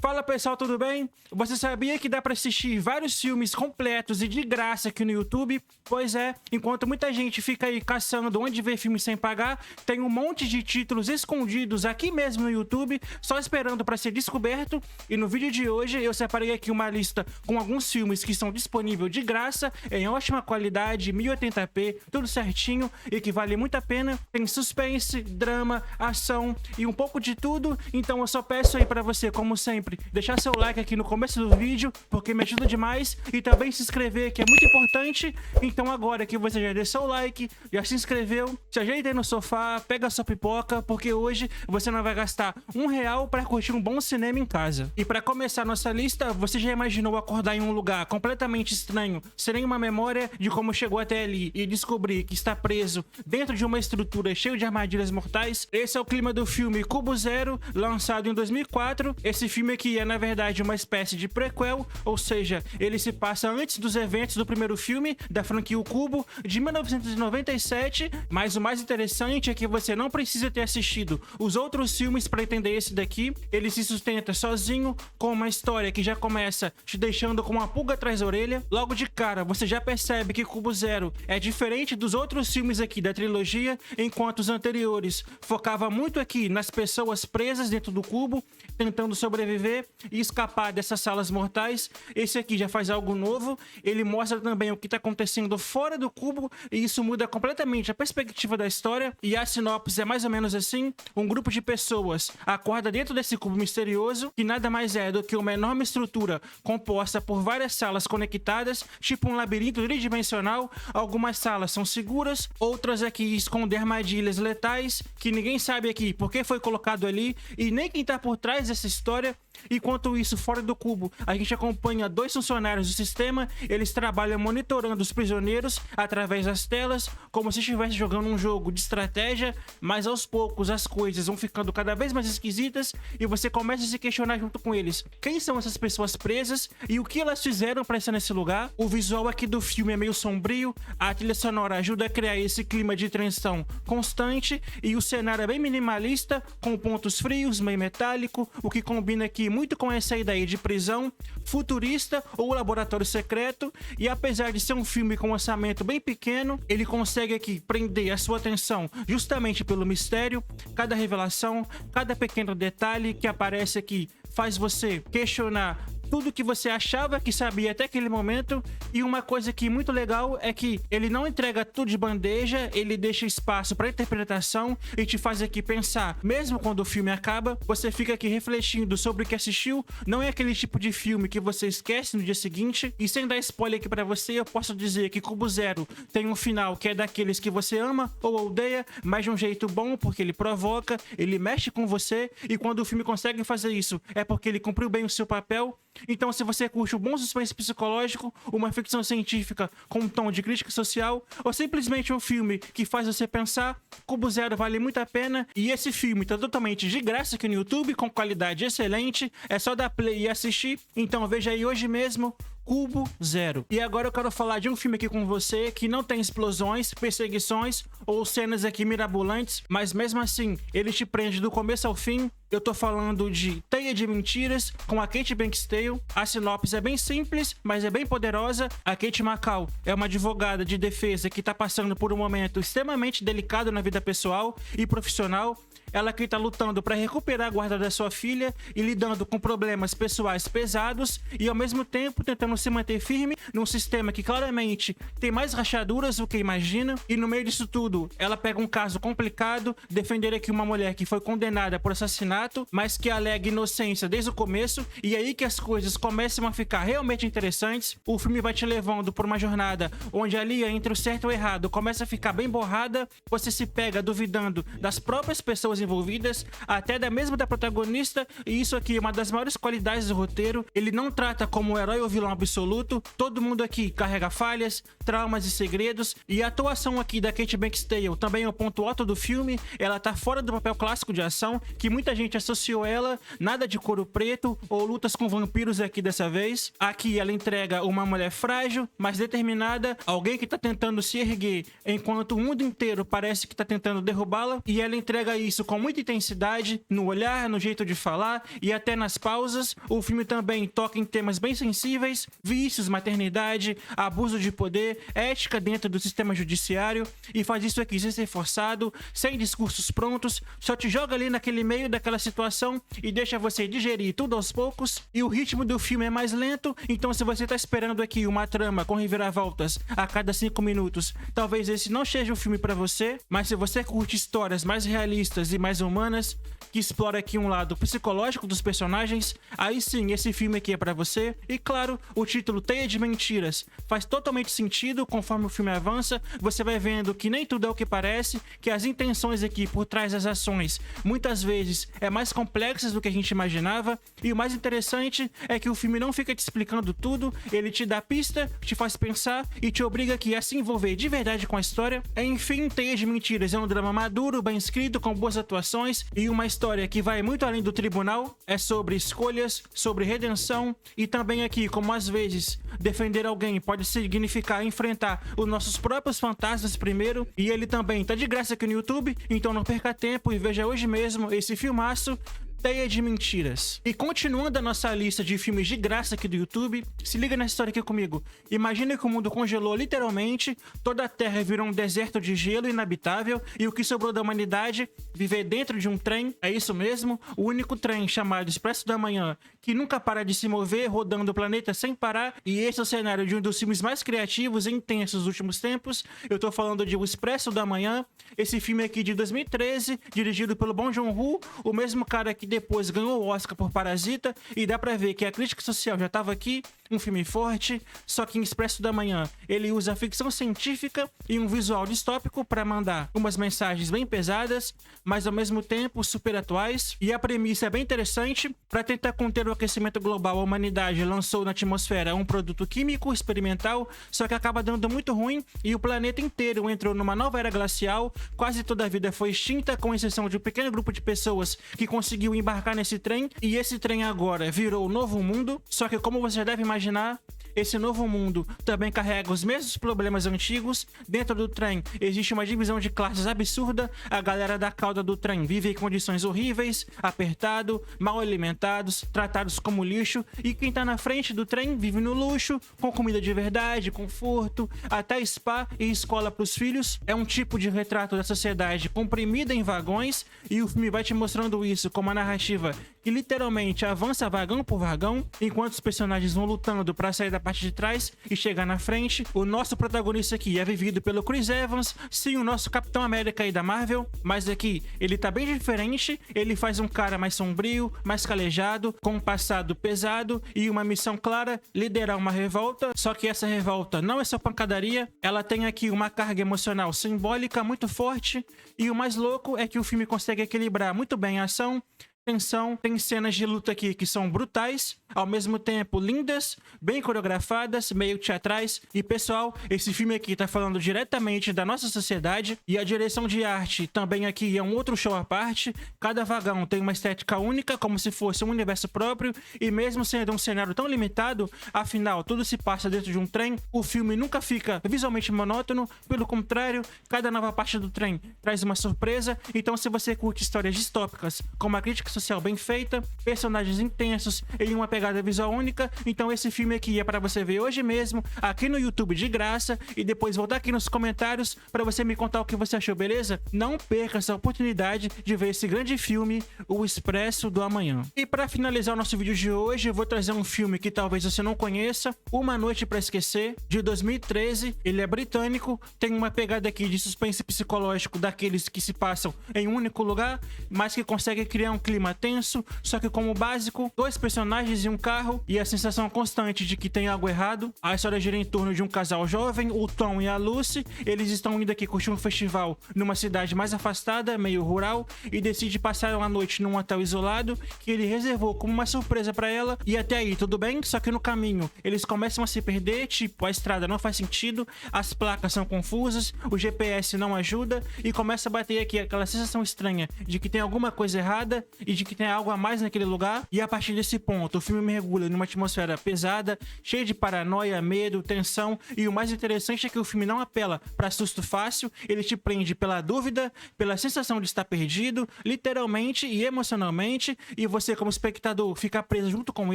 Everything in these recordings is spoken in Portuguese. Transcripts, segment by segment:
Fala pessoal, tudo bem? Você sabia que dá pra assistir vários filmes completos e de graça aqui no YouTube? Pois é, enquanto muita gente fica aí caçando onde ver filme sem pagar, tem um monte de títulos escondidos aqui mesmo no YouTube, só esperando pra ser descoberto. E no vídeo de hoje eu separei aqui uma lista com alguns filmes que estão disponíveis de graça, em ótima qualidade, 1080p, tudo certinho e que vale muito a pena. Tem suspense, drama, ação e um pouco de tudo, então eu só peço aí pra você, como sempre, deixar seu like aqui no começo do vídeo, porque me ajuda demais, e também se inscrever, que é muito importante. Então agora que você já deixou o like, já se inscreveu, se ajeita aí no sofá, pega a sua pipoca, porque hoje você não vai gastar R$ 1 para curtir um bom cinema em casa. E para começar nossa lista, você já imaginou acordar em um lugar completamente estranho, sem nenhuma memória de como chegou até ali, e descobrir que está preso dentro de uma estrutura cheia de armadilhas mortais? Esse é o clima do filme Cubo Zero, lançado em 2004. Esse filme aqui é na verdade uma espécie de prequel, ou seja, ele se passa antes dos eventos do primeiro filme da franquia O Cubo, de 1997, mas o mais interessante é que você não precisa ter assistido os outros filmes para entender esse daqui. Ele se sustenta sozinho, com uma história que já começa te deixando com uma pulga atrás da orelha. Logo de cara, você já percebe que Cubo Zero é diferente dos outros filmes aqui da trilogia, enquanto os anteriores focava muito aqui nas pessoas presas dentro do cubo, tentando sobreviver e escapar dessas salas mortais. Esse aqui já faz algo novo, ele mostra também o que está acontecendo fora do cubo, e isso muda completamente a perspectiva da história. E a sinopse é mais ou menos assim: um grupo de pessoas acorda dentro desse cubo misterioso, que nada mais é do que uma enorme estrutura composta por várias salas conectadas, tipo um labirinto tridimensional. Algumas salas são seguras, outras aqui escondem armadilhas letais, que ninguém sabe aqui porque foi colocado ali, e nem quem tá por trás dessa história. Enquanto isso, fora do cubo, a gente acompanha dois funcionários do sistema. Eles trabalham monitorando os prisioneiros através das telas, como se estivesse jogando um jogo de estratégia, mas aos poucos as coisas vão ficando cada vez mais esquisitas e você começa a se questionar junto com eles: quem são essas pessoas presas e o que elas fizeram para estar nesse lugar? O visual aqui do filme é meio sombrio, a trilha sonora ajuda a criar esse clima de tensão constante e o cenário é bem minimalista, com pontos frios, meio metálico, o que combina aqui muito com essa ideia de prisão futurista ou laboratório secreto. E apesar de ser um filme com um orçamento bem pequeno, ele consegue aqui prender a sua atenção justamente pelo mistério. Cada revelação, cada pequeno detalhe que aparece aqui faz você questionar tudo que você achava que sabia até aquele momento. E uma coisa que é muito legal é que ele não entrega tudo de bandeja, ele deixa espaço para interpretação e te faz aqui pensar. Mesmo quando o filme acaba, você fica aqui refletindo sobre o que assistiu. Não é aquele tipo de filme que você esquece no dia seguinte. E sem dar spoiler aqui para você, eu posso dizer que Cubo Zero tem um final que é daqueles que você ama ou odeia, mas de um jeito bom, porque ele provoca, ele mexe com você, e quando o filme consegue fazer isso é porque ele cumpriu bem o seu papel. Então, se você curte um bom suspense psicológico, uma ficção científica com um tom de crítica social, ou simplesmente um filme que faz você pensar, Cubo Zero vale muito a pena. E esse filme tá totalmente de graça aqui no YouTube, com qualidade excelente, é só dar play e assistir. Então veja aí hoje mesmo Cubo Zero. E agora eu quero falar de um filme aqui com você que não tem explosões, perseguições ou cenas aqui mirabolantes, mas mesmo assim ele te prende do começo ao fim. Eu tô falando de Teia de Mentiras, com a Kate Beckinsale. A sinopse é bem simples, mas é bem poderosa. A Kate McCall é uma advogada de defesa que tá passando por um momento extremamente delicado na vida pessoal e profissional. Ela que tá lutando para recuperar a guarda da sua filha e lidando com problemas pessoais pesados, e ao mesmo tempo tentando se manter firme num sistema que claramente tem mais rachaduras do que imagina. E no meio disso tudo, ela pega um caso complicado, defender aqui uma mulher que foi condenada por assassinato, mas que alega inocência desde o começo, e aí que as coisas começam a ficar realmente interessantes. O filme vai te levando por uma jornada onde a linha entre o certo e o errado começa a ficar bem borrada. Você se pega duvidando das próprias pessoas envolvidas, até da mesma da protagonista, e isso aqui é uma das maiores qualidades do roteiro. Ele não trata como um herói ou vilão absoluto, todo mundo aqui carrega falhas, traumas e segredos, e a atuação aqui da Kate Beckinsale também é o ponto alto do filme. Ela tá fora do papel clássico de ação, que muita gente associou ela, nada de couro preto ou lutas com vampiros aqui dessa vez. Aqui ela entrega uma mulher frágil, mas determinada, alguém que tá tentando se erguer enquanto o mundo inteiro parece que tá tentando derrubá-la, e ela entrega isso com muita intensidade no olhar, no jeito de falar e até nas pausas. O filme também toca em temas bem sensíveis: vícios, maternidade, abuso de poder, ética dentro do sistema judiciário, e faz isso aqui sem ser forçado, sem discursos prontos, só te joga ali naquele meio daquela situação e deixa você digerir tudo aos poucos. E o ritmo do filme é mais lento, então se você tá esperando aqui uma trama com reviravoltas a cada 5 minutos, talvez esse não seja o filme pra você. Mas se você curte histórias mais realistas e mais humanas, que explora aqui um lado psicológico dos personagens, aí sim, esse filme aqui é pra você. E claro, o título Teia de Mentiras faz totalmente sentido. Conforme o filme avança, você vai vendo que nem tudo é o que parece, que as intenções aqui por trás das ações muitas vezes é mais complexas do que a gente imaginava. E o mais interessante é que o filme não fica te explicando tudo, ele te dá pista, te faz pensar e te obriga aqui a se envolver de verdade com a história. Enfim, Teia de Mentiras é um drama maduro, bem escrito, com boas atuações e uma história que vai muito além do tribunal. É sobre escolhas, sobre redenção e também aqui como às vezes defender alguém pode significar enfrentar os nossos próprios fantasmas primeiro. E ele também tá de graça aqui no YouTube, então não perca tempo e veja hoje mesmo esse filmaço, Teia de Mentiras. E continuando a nossa lista de filmes de graça aqui do YouTube, se liga nessa história aqui comigo. Imagina que o mundo congelou literalmente, toda a Terra virou um deserto de gelo inabitável e o que sobrou da humanidade viver dentro de um trem. É isso mesmo, o único trem chamado Expresso da Manhã, que nunca para de se mover, rodando o planeta sem parar. E esse é o cenário de um dos filmes mais criativos e intensos dos últimos tempos. Eu tô falando de O Expresso da Manhã, esse filme aqui de 2013, dirigido pelo Bong Joon-ho, o mesmo cara que depois ganhou o Oscar por Parasita, e dá pra ver que a crítica social já tava aqui, um filme forte. Só que em Expresso da Manhã ele usa ficção científica e um visual distópico pra mandar umas mensagens bem pesadas, mas ao mesmo tempo super atuais. E a premissa é bem interessante. Pra tentar conter o aquecimento global, a humanidade lançou na atmosfera um produto químico experimental, só que acaba dando muito ruim e o planeta inteiro entrou numa nova era glacial. Quase toda a vida foi extinta, com exceção de um pequeno grupo de pessoas que conseguiu embarcar nesse trem, e esse trem agora virou o novo mundo. Só que, como você deve imaginar, esse novo mundo também carrega os mesmos problemas antigos. Dentro do trem existe uma divisão de classes absurda. A galera da cauda do trem vive em condições horríveis, apertado, mal alimentados, tratados como lixo. E quem tá na frente do trem vive no luxo, com comida de verdade, conforto, até spa e escola pros filhos. É um tipo de retrato da sociedade comprimida em vagões, e o filme vai te mostrando isso com uma narrativa que literalmente avança vagão por vagão, enquanto os personagens vão lutando pra sair da parte de trás e chegar na frente. O nosso protagonista aqui é vivido pelo Chris Evans, sim, o nosso Capitão América aí da Marvel, mas aqui ele tá bem diferente. Ele faz um cara mais sombrio, mais calejado, com um passado pesado e uma missão clara: liderar uma revolta. Só que essa revolta não é só pancadaria, ela tem aqui uma carga emocional simbólica muito forte. E o mais louco é que o filme consegue equilibrar muito bem a ação, tensão. Tem cenas de luta aqui que são brutais, ao mesmo tempo lindas, bem coreografadas, meio teatrais. E pessoal, esse filme aqui tá falando diretamente da nossa sociedade. E a direção de arte também aqui é um outro show à parte. Cada vagão tem uma estética única, como se fosse um universo próprio. E mesmo sendo um cenário tão limitado, afinal tudo se passa dentro de um trem, o filme nunca fica visualmente monótono. Pelo contrário, cada nova parte do trem traz uma surpresa. Então, se você curte histórias distópicas com uma crítica social bem feita, personagens intensos e uma pegada visual única, então esse filme aqui é pra você ver hoje mesmo aqui no YouTube de graça, e depois voltar aqui nos comentários pra você me contar o que você achou, beleza? Não perca essa oportunidade de ver esse grande filme, O Expresso do Amanhã. E pra finalizar o nosso vídeo de hoje, eu vou trazer um filme que talvez você não conheça, Uma Noite pra Esquecer, de 2013. Ele é britânico, tem uma pegada aqui de suspense psicológico daqueles que se passam em um único lugar, mas que consegue criar um clima tenso, só que como básico, 2 personagens e um carro, e a sensação constante de que tem algo errado. A história gira em torno de um casal jovem, o Tom e a Lucy. Eles estão indo aqui curtir um festival numa cidade mais afastada, meio rural, e decide passar uma noite num hotel isolado que ele reservou como uma surpresa pra ela. E até aí tudo bem, só que no caminho eles começam a se perder, tipo, a estrada não faz sentido, as placas são confusas, o GPS não ajuda, e começa a bater aqui aquela sensação estranha de que tem alguma coisa errada. e de que tem algo a mais naquele lugar. E a partir desse ponto, o filme mergulha numa atmosfera pesada, cheia de paranoia, medo, tensão, e o mais interessante é que o filme não apela para susto fácil, ele te prende pela dúvida, pela sensação de estar perdido, literalmente e emocionalmente, e você como espectador fica preso junto com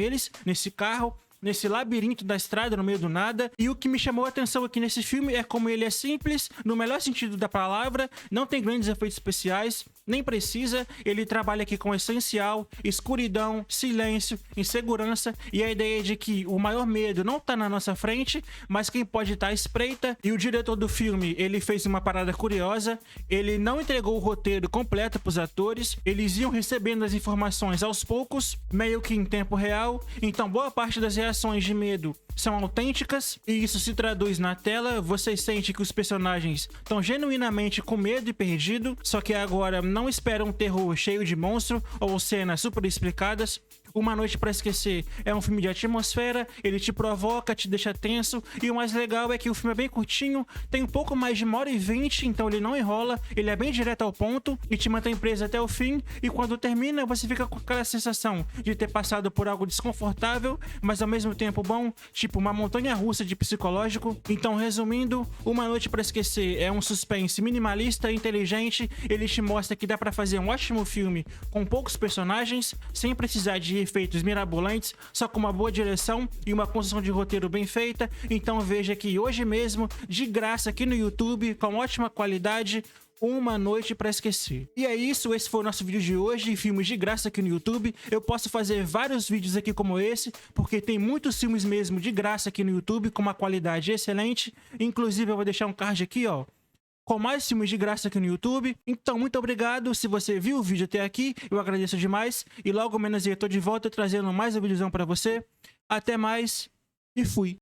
eles nesse carro, nesse labirinto da estrada no meio do nada. E o que me chamou a atenção aqui nesse filme é como ele é simples, no melhor sentido da palavra, não tem grandes efeitos especiais, nem precisa, ele trabalha aqui com o essencial, escuridão, silêncio, insegurança e a ideia de que o maior medo não tá na nossa frente, mas quem pode estar à espreita. E o diretor do filme, ele fez uma parada curiosa, ele não entregou o roteiro completo pros atores, eles iam recebendo as informações aos poucos, meio que em tempo real, então boa parte das reações de medo são autênticas e isso se traduz na tela. Você sente que os personagens estão genuinamente com medo e perdido, só que agora não espera um terror cheio de monstro ou cenas super explicadas. Uma Noite pra Esquecer é um filme de atmosfera, ele te provoca, te deixa tenso, e o mais legal é que o filme é bem curtinho, tem um pouco mais de 1h20, então ele não enrola, ele é bem direto ao ponto e te mantém preso até o fim, e quando termina você fica com aquela sensação de ter passado por algo desconfortável, mas ao mesmo tempo bom, tipo uma montanha-russa de psicológico. Então, resumindo, Uma Noite pra Esquecer é um suspense minimalista e inteligente, ele te mostra que dá pra fazer um ótimo filme com poucos personagens, sem precisar de efeitos mirabolantes, só com uma boa direção e uma construção de roteiro bem feita. Então veja aqui hoje mesmo, de graça aqui no YouTube, com ótima qualidade, Uma Noite pra Esquecer. E é isso, esse foi o nosso vídeo de hoje, filmes de graça aqui no YouTube. Eu posso fazer vários vídeos aqui como esse, porque tem muitos filmes mesmo de graça aqui no YouTube, com uma qualidade excelente. Inclusive eu vou deixar um card aqui, ó, com mais filmes de graça aqui no YouTube. Então, muito obrigado. Se você viu o vídeo até aqui, eu agradeço demais. E logo menos eu tô de volta trazendo mais um videozão pra você. Até mais e fui.